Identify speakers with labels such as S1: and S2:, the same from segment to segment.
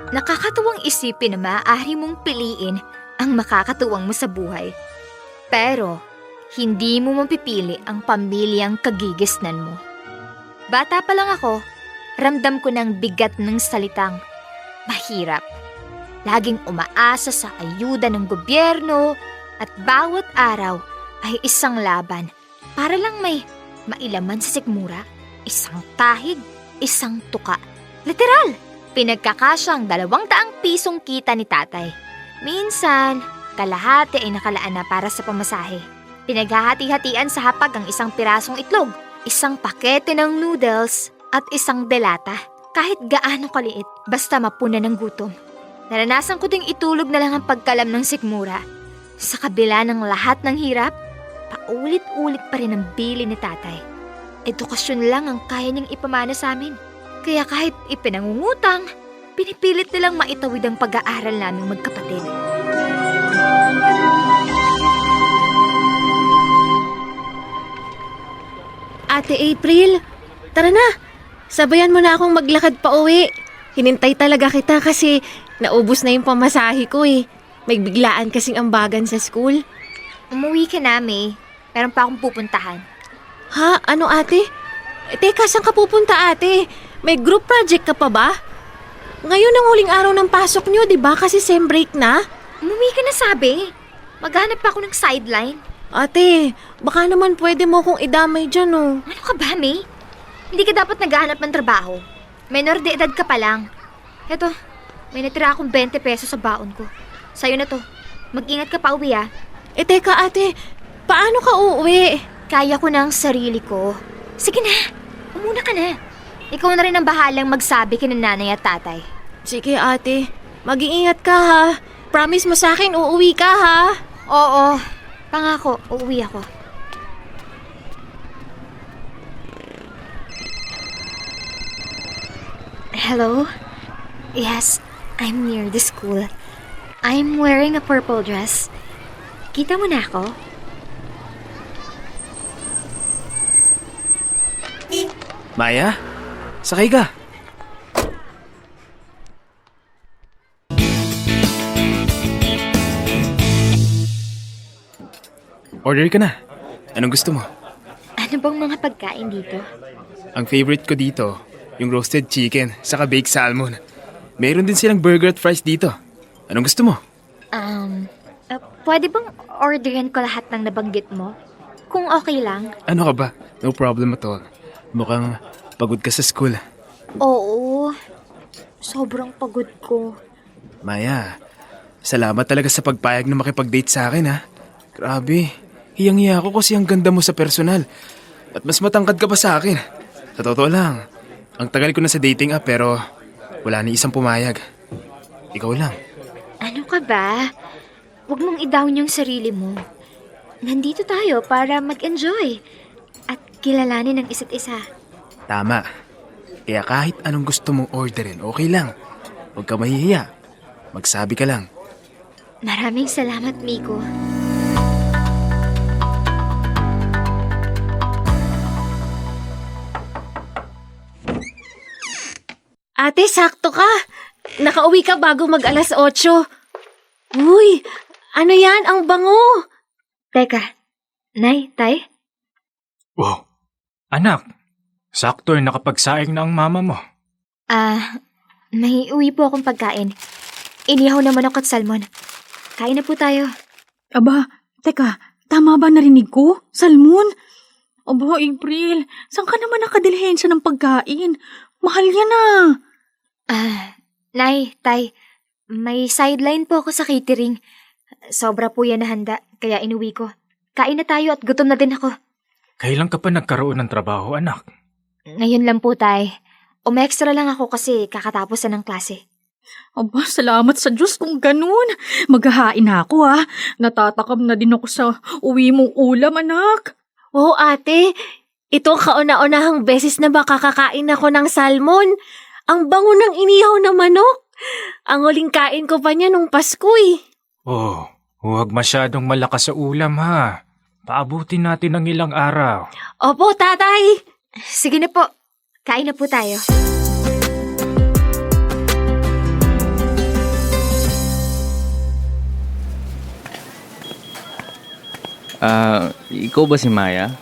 S1: Nakakatuwang isipin na maaari mong piliin ang makakatuwang mo sa buhay. Pero, hindi mo mapipili ang pamilyang kagigisnan mo. Bata pa lang ako, ramdam ko ng bigat ng salitang mahirap. Laging umaasa sa ayuda ng gobyerno at bawat araw ay isang laban para lang may mailaman sa sikmura, isang tahig, isang tuka. Literal, pinagkakasyang 200 pisong kita ni tatay. Minsan, kalahati ay nakalaan na para sa pamasahe. Pinaghahati-hatian sa hapag ang isang pirasong itlog, isang pakete ng noodles at isang delata. Kahit gaano kaliit, basta mapunan ng gutom. Naranasan ko ding itulog na lang ang pagkalam ng sikmura. Sa kabila ng lahat ng hirap, paulit-ulit pa rin ang bili ni tatay. Edukasyon lang ang kaya niyang ipamana sa amin. Kaya kahit ipinangungutang, pinipilit nilang maitawid ang pag-aaral naming magkapatid.
S2: Ate April, tara na. Sabayan mo na akong maglakad pa uwi. Hinintay talaga kita kasi naubos na yung pamasahe ko eh. May biglaan kasing ambagan sa school.
S1: Umuwi ka na, May. Meron pa akong pupuntahan.
S2: Ha? Ano ate? Teka, saan ka pupunta ate? May group project ka pa ba? Ngayon ang huling araw ng pasok nyo, di ba? Kasi sem break na.
S1: Umuwi ka na sabi. Maghanap pa ako ng sideline.
S2: Ate, baka naman pwede mo kong idamay dyan oh.
S1: Ano ka ba, May? Hindi ka dapat naghahanap ng trabaho. Menor de edad ka pa lang. Eto, may natira akong 20 pesos sa baon ko. Sa'yo na to. Mag-ingat ka pa uwi ah.
S2: Teka ate, paano ka uuwi?
S1: Kaya ko na ang sarili ko. Sige na, umuna ka na. Ikaw na rin ang bahalang magsabi kina nanay at tatay.
S2: Sige ate, mag-iingat ka ha. Promise mo sa akin uuwi ka ha.
S1: Oo, pangako, uuwi ako. Hello? Yes, I'm near the school. I'm wearing a purple dress. Kita mo na ako?
S3: Maya, sakay ka. Order ka na. Anong gusto mo?
S1: Ano bang mga pagkain dito?
S3: Ang favorite ko dito, yung roasted chicken, saka baked salmon. Meron din silang burger at fries dito. Anong gusto mo?
S1: Pwede bang orderin ko lahat ng nabanggit mo? Kung okay lang.
S3: Ano ka ba? No problem at all. Mukhang pagod ka sa school.
S1: Oo, sobrang pagod ko.
S3: Maya, salamat talaga sa pagpayag na makipag-date sa akin ha. Grabe, hiyang-hiya ako kasi ang ganda mo sa personal. At mas matangkad ka pa sa akin. Sa totoo lang, ang tagal ko na sa dating app pero wala ni isang pumayag. Ikaw lang.
S1: Ano ka ba? Huwag mong i-down yung sarili mo. Nandito tayo para mag-enjoy at kilalanin ang isa't isa.
S3: Tama. Kaya kahit anong gusto mong orderin, okay lang. Huwag ka mahihiya. Magsabi ka lang.
S1: Maraming salamat, Miko.
S2: Ate, sakto ka. Nakauwi ka bago mag 8:00. Uy, ano yan? Ang bango.
S1: Teka, Nay, Tay?
S4: Wow, anak, sakto ay nakapagsaing na ang mama mo.
S1: May uwi po akong pagkain. Inihaw naman ako at salmon. Kain na po tayo.
S5: Aba, teka, tama ba narinig ko? Salmon? Aba, April, saan ka naman nakadilhensya ng pagkain? Mahal yan ah.
S1: Nay, Tay, may sideline po ako sa catering. Sobra po yan na handa, kaya inuwi ko. Kain na tayo at gutom na din ako.
S4: Kailan ka pa nagkaroon ng trabaho, anak?
S1: Ngayon lang po, Tay. Umextra lang ako kasi kakatapos na ng klase.
S5: Aba, salamat sa Diyos kung ganun. Maghahain na ako ah. Natatakam na din ako sa uwi mong ulam, anak.
S2: Oo, ate. Ito ang kauna-unahang beses na makakakain ako ng salmon. Ang bango ng inihaw na manok. Ang huling kain ko pa niya nung Pasko eh.
S4: Oh, huwag masyadong malakas sa ulam ha. Paabutin natin ng ilang araw.
S2: Opo, tatay.
S1: Sige na po. Kain na po tayo.
S6: Ikaw ba si Maya?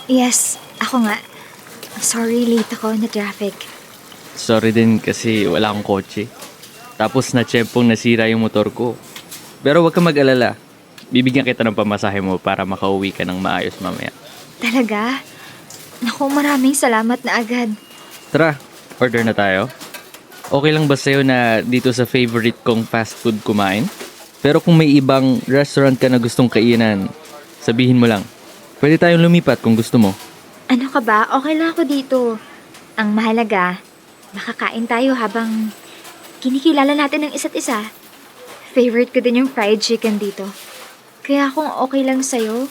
S1: Yes, ako nga. Sorry, late ako na traffic.
S6: Sorry din kasi wala akong kotse. Tapos na-tsempong nasira yung motor ko. Pero wag kang mag-alala. Bibigyan kita ng pamasahe mo para makauwi ka ng maayos mamaya.
S1: Talaga? Naku, maraming salamat na agad.
S6: Tara, order na tayo. Okay lang ba sa'yo na dito sa favorite kong fast food kumain? Pero kung may ibang restaurant ka na gustong kainan, sabihin mo lang. Pwede tayong lumipat kung gusto mo.
S1: Ano ka ba? Okay lang ako dito. Ang mahalaga, makakain tayo habang kinikilala natin ng isa't isa. Favorite ko din yung fried chicken dito. Kaya kung okay lang sa'yo,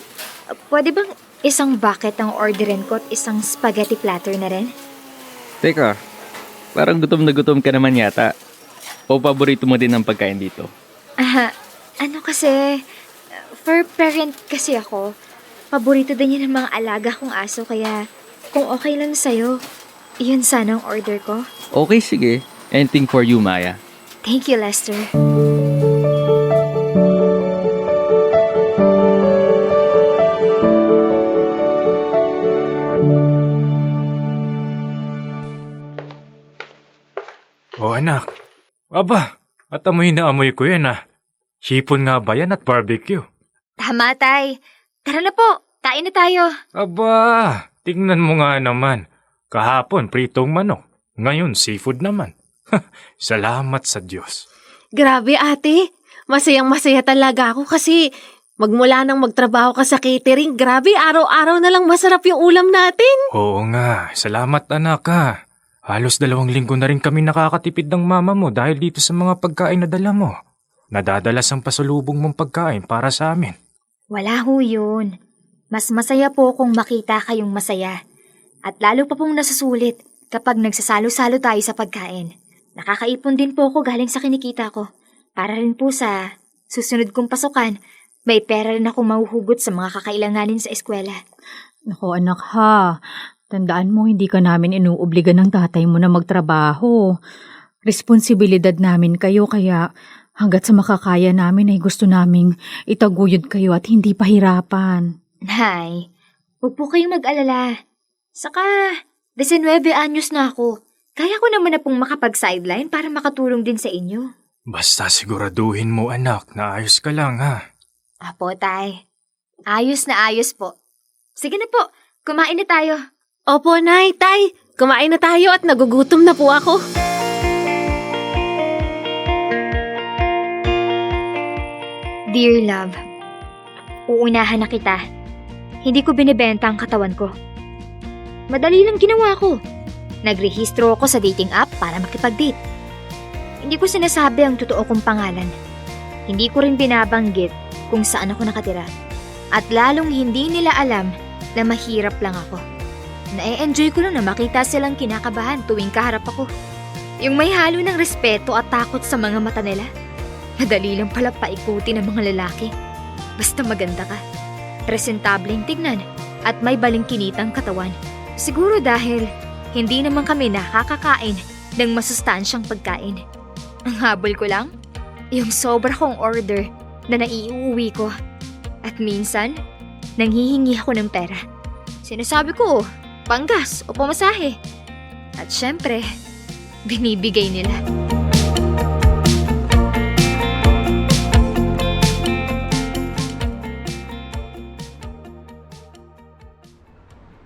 S1: pwede bang isang bucket ang orderin ko at isang spaghetti platter na rin?
S6: Teka, parang gutom na gutom ka naman yata. O paborito mo din ang pagkain dito?
S1: Ano kasi, fur parent kasi ako. Paborito din yun ng mga alaga kong aso kaya kung okay lang sa'yo, iyon sana ang order ko.
S6: Okay, sige. Anything for you, Maya.
S1: Thank you, Lester.
S4: Oh anak, aba, at amoy na amoy ko yan Hipon nga ba yan at barbecue?
S1: Tama, Tay. Tara na po, kain na tayo.
S4: Aba, tingnan mo nga naman. Kahapon pritong manok, ngayon seafood naman. Salamat sa Diyos.
S2: Grabe ate, masayang-masaya talaga ako kasi magmula nang magtrabaho ka sa catering, grabe araw-araw na lang masarap yung ulam natin.
S4: Oo nga, salamat anak Halos 2 linggo na rin kami nakakatipid ng mama mo dahil dito sa mga pagkain na dala mo. Nadadalas ang pasalubong mong pagkain para sa amin.
S1: Wala ho yun. Mas masaya po kung makita kayong masaya. At lalo pa pong nasusulit kapag nagsasalo-salo tayo sa pagkain. Nakakaipon din po ako galing sa kinikita ko. Para rin po sa susunod kong pasukan, may pera rin ako mahuhugot sa mga kakailanganin sa eskwela.
S5: Naku anak ha, tandaan mo hindi ka namin inuobliga ng tatay mo na magtrabaho. Responsibilidad namin kayo kaya hanggat sa makakaya namin ay gusto naming itaguyod kayo at hindi pahirapan.
S1: Nay, huwag po kayong mag-alala. Saka, 19 anyos na ako. Kaya ko naman na pong makapag-sideline para makatulong din sa inyo.
S4: Basta siguraduhin mo anak na ayos ka lang
S1: Apo, Tay. Ayos na ayos po. Sige na po, kumain na tayo.
S2: Opo, Nay, Tay, kumain na tayo at nagugutom na po ako.
S1: Dear love, uunahan na kita. Hindi ko binibenta ang katawan ko. Madali lang ginawa ko. Nagrehistro ako sa dating app para makipag-date. Hindi ko sinasabi ang totoo kong pangalan. Hindi ko rin binabanggit kung saan ako nakatira. At lalong hindi nila alam na mahirap lang ako. Na-enjoy ko lang na makita silang kinakabahan tuwing kaharap ako. Yung may halo ng respeto at takot sa mga mata nila. Madali lang pala paikuti ng mga lalaki. Basta maganda ka. Presentableng tignan at may balingkinitang katawan. Siguro dahil hindi naman kami nakakakain ng masustansyang pagkain. Ang habol ko lang, yung sobra kong order na naiuwi ko. At minsan, nanghihingi ako ng pera. Sinasabi ko, panggas o pamasahe. At syempre, binibigay nila.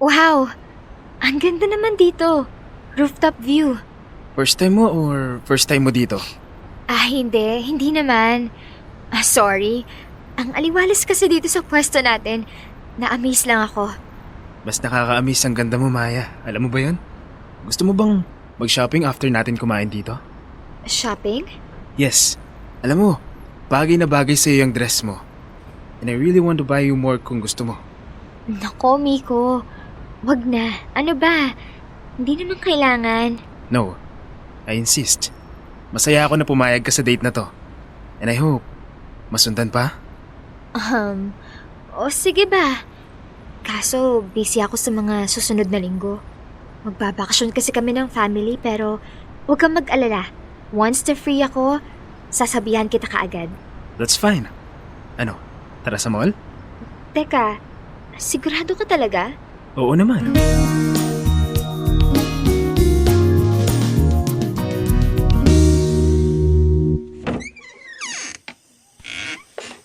S1: Wow! Ang ganda naman dito. Rooftop view.
S3: First time mo or first time mo dito?
S1: Hindi. Hindi naman. Sorry. Ang aliwalas kasi dito sa pwesto natin. Na-amaze lang ako.
S3: Mas nakaka-amaze ang ganda mo, Maya. Alam mo ba yun? Gusto mo bang mag-shopping after natin kumain dito?
S1: Shopping?
S3: Yes. Alam mo, bagay na bagay sa'yo yung dress mo. And I really want to buy you more kung gusto mo.
S1: Nako, Miko. Wag na. Ano ba? Hindi naman kailangan.
S3: No. I insist. Masaya ako na pumayag ka sa date na to. And I hope, masundan pa?
S1: Sige ba? Kaso, busy ako sa mga susunod na linggo. Magbabakasyon kasi kami ng family pero huwag kang mag-alala. Once na free ako, sasabihan kita kaagad.
S3: That's fine. Ano, tara sa mall?
S1: Teka, sigurado ka talaga?
S3: Oo naman.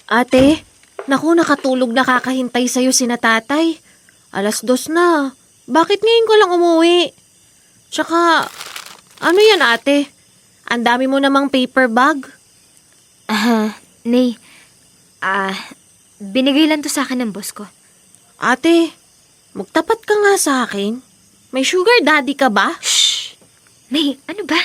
S2: Ate, naku, nakatulog na kakahintay sa'yo sina tatay. 2:00 na. Bakit ngayon ko lang umuwi? Tsaka, ano yan ate? Ang dami mo namang paper bag.
S1: Nay, binigay lang to sa akin ng boss ko.
S2: Ate, magtapat ka nga sa akin. May sugar daddy ka ba?
S1: Shh! Nay, ano ba?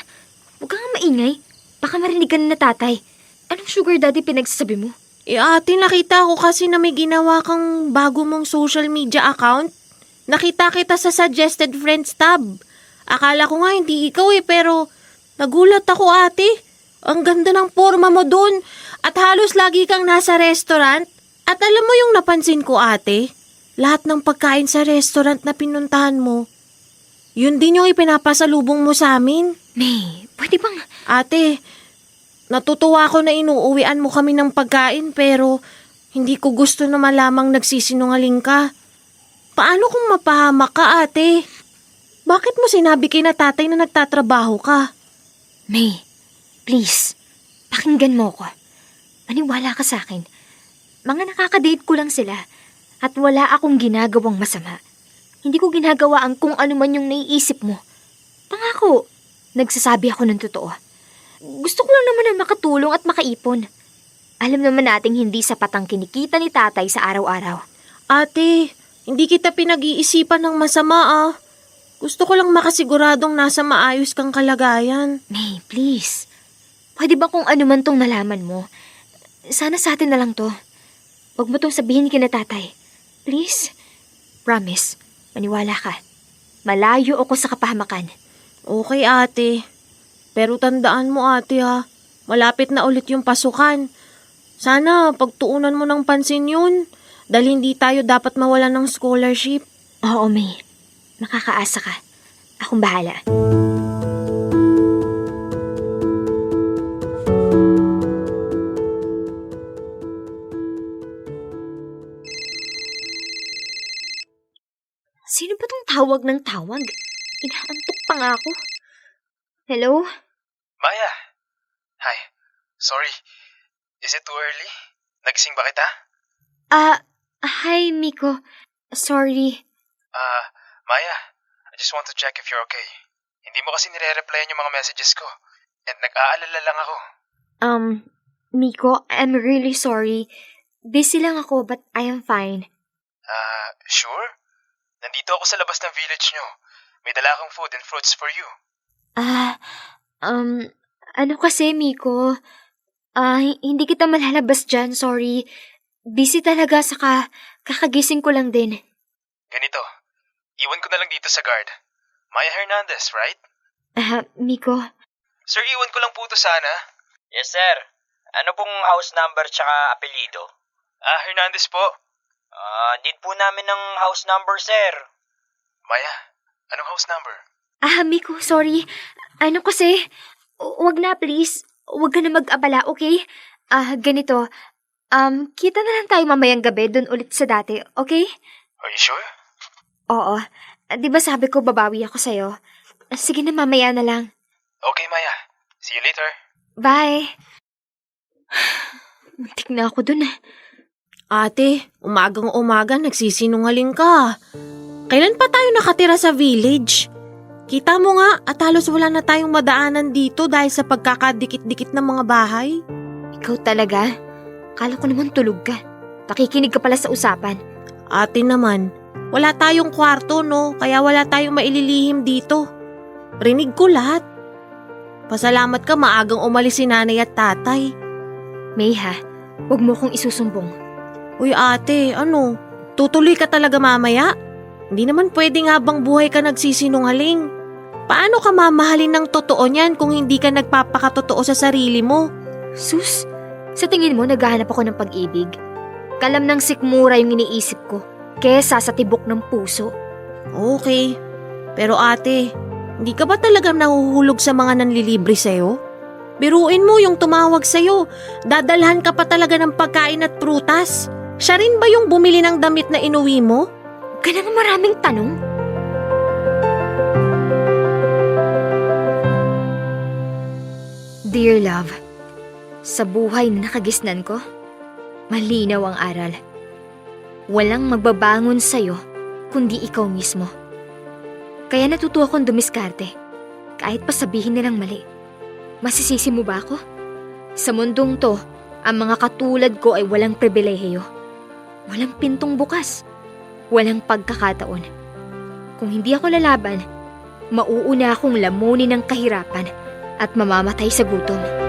S1: Huwag kang maingay. Baka marinig ka na tatay. Anong sugar daddy pinagsasabi mo?
S2: Ate, nakita ko kasi na may ginawa kang bago mong social media account. Nakita kita sa suggested friends tab. Akala ko nga hindi ikaw pero nagulat ako ate. Ang ganda ng forma mo dun at halos lagi kang nasa restaurant. At alam mo yung napansin ko ate, lahat ng pagkain sa restaurant na pinuntahan mo, yun din yung ipinapasalubong mo sa amin.
S1: Nay, pwede bang...
S2: Ate, natutuwa ako na inuuwian mo kami ng pagkain pero hindi ko gusto na malamang nagsisinungaling ka. Paano kung mapahamak ka, ate? Bakit mo sinabi kay na tatay na nagtatrabaho ka?
S1: May, please, pakinggan mo ko. Maniwala ka sa akin. Mga nakakadate ko lang sila at wala akong ginagawang masama. Hindi ko ginagawa ang kung ano man yung naiisip mo. Pangako, nagsasabi ako ng totoo. Gusto ko lang naman na makatulong at makaipon. Alam naman nating hindi sapat ang kinikita ni tatay sa araw-araw.
S2: Ate, hindi kita pinag-iisipan ng masama Gusto ko lang makasiguradong nasa maayos kang kalagayan.
S1: May, please. Pwede ba kung ano man tong nalaman mo? Sana sa atin na lang to. Huwag mo tong sabihin kina tatay. Please? Promise, maniwala ka. Malayo ako sa kapahamakan.
S2: Okay, ate. Pero tandaan mo, ate, malapit na ulit yung pasukan. Sana pagtuunan mo ng pansin yun dahil hindi tayo dapat mawala ng scholarship.
S1: Oo, May. Makakaasa ka. Akong bahala. Sino ba tong tawag ng tawag? Inaantok pa nga ako. Hello?
S3: Maya. Hi. Sorry. Is it too early? Nagising ba kita?
S1: Hi, Miko. Sorry.
S3: Maya, I just want to check if you're okay. Hindi mo kasi nire-replyan yung mga messages ko. And nag-aalala lang ako.
S1: Miko, I'm really sorry. Busy lang ako, but I am fine.
S3: Sure? Nandito ako sa labas ng village nyo. May dala akong food and fruits for you.
S1: Ano kasi, Miko? Hindi kita malalabas dyan, sorry. Busy talaga, saka kakagising ko lang din.
S3: Ganito, iwan ko na lang dito sa guard. Maya Hernandez, right?
S1: Miko?
S3: Sir, iwan ko lang po to sana.
S7: Yes, sir. Ano pong house number tsaka apelyido?
S3: Hernandez po.
S7: Need po namin ng house number, sir.
S3: Maya, anong house number?
S1: Miko, sorry. Ano kasi? Wag na, please. Wag ka na mag-abala, okay? Ganito. Kita na lang tayo mamayang gabi doon ulit sa dati, okay?
S3: Are you sure?
S1: Oo. Di ba sabi ko babawi ako sa'yo? Sige na, mamaya na lang.
S3: Okay, Maya. See you later.
S1: Bye. Muntik na ako dun.
S2: Ate, umagang-umaga nagsisinungaling ka. Kailan pa tayo nakatira sa village? Kita mo nga at halos wala na tayong madaanan dito dahil sa pagkakadikit-dikit ng mga bahay.
S1: Ikaw talaga? Kala ko naman tulog ka. Pakikinig ka pala sa usapan.
S2: Ate naman, wala tayong kwarto no, kaya wala tayong maililihim dito. Rinig ko lahat. Pasalamat ka maagang umalis si nanay at tatay.
S1: May huwag mo kong isusumbong.
S2: Uy ate, tutuloy ka talaga mamaya? Hindi naman pwedeng habang buhay ka nagsisinungaling. Paano ka mamahalin ng totoo niyan kung hindi ka nagpapakatotoo sa sarili mo?
S1: Sus, sa tingin mo naghahanap ako ng pag-ibig? Kalam ng sikmura yung iniisip ko, kesa sa tibok ng puso.
S2: Okay, pero ate, hindi ka ba talagang nahuhulog sa mga nanlilibre sa'yo? Biruin mo yung tumawag sa'yo, dadalhan ka pa talaga ng pagkain at prutas. Siya rin ba yung bumili ng damit na inuwi mo?
S1: Ka na nga maraming tanong. Dear love, sa buhay na nakagisnan ko, malinaw ang aral. Walang magbabangon sa'yo kundi ikaw mismo. Kaya natuto akong dumiskarte. Kahit pa sabihin nilang mali. Masisisi mo ba ako? Sa mundong to, ang mga katulad ko ay walang pribilehiyo. Walang pintong bukas. Walang pagkakataon. Kung hindi ako lalaban, mauuna akong lamunin ng kahirapan at mamamatay sa gutom.